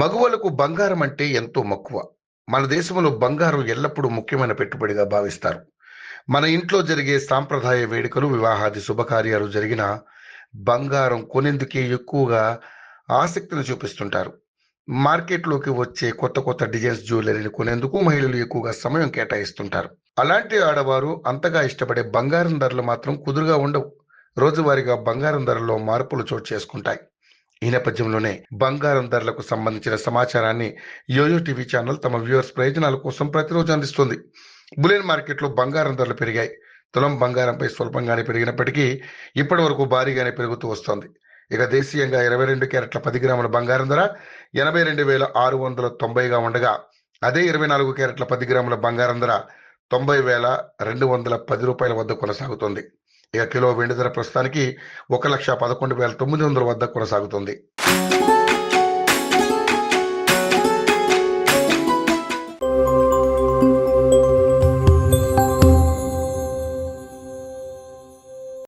మగవాళ్ళకు బంగారం అంటే ఎంతో మక్కువ. మన దేశంలో బంగారం ఎల్లప్పుడూ ముఖ్యమైన పెట్టుబడిగా భావిస్తారు. మన ఇంట్లో జరిగే సాంప్రదాయ వేడుకలు, వివాహాది శుభకార్యాలు జరిగిన బంగారం కొనేందుకే ఎక్కువగా ఆసక్తిని చూపిస్తుంటారు. మార్కెట్లోకి వచ్చే కొత్త కొత్త డిజైన్స్ జ్యువెలరీని కొనేందుకు మహిళలు ఎక్కువగా సమయం కేటాయిస్తుంటారు. అలాంటి ఆడవారు అంతగా ఇష్టపడే బంగారం ధరలు మాత్రం కుదురుగా ఉండవు. రోజువారీగా బంగారం ధరల్లో మార్పులు చోటు చేసుకుంటాయి. ఈ నేపథ్యంలోనే బంగారం ధరలకు సంబంధించిన సమాచారాన్ని యోయో టీవీ ఛానల్ తమ వ్యూవర్స్ ప్రయోజనాల కోసం ప్రతిరోజు అందిస్తుంది. బులియన్ మార్కెట్లో బంగారం ధరలు పెరిగాయి. తులం బంగారంపై స్వల్పంగానే పెరిగినప్పటికీ ఇప్పటి వరకు భారీగానే పెరుగుతూ వస్తోంది. ఇక దేశీయంగా 22 క్యారెట్ల 10 గ్రాముల బంగారం ధర 82,690గా ఉండగా, అదే 24 క్యారెట్ల 10 గ్రాముల బంగారం ధర 90,210 రూపాయల వద్ద కొనసాగుతోంది. ఇక కిలో వెండి ధర ప్రస్తుతానికి 1,11,900 వద్ద కొనసాగుతుంది.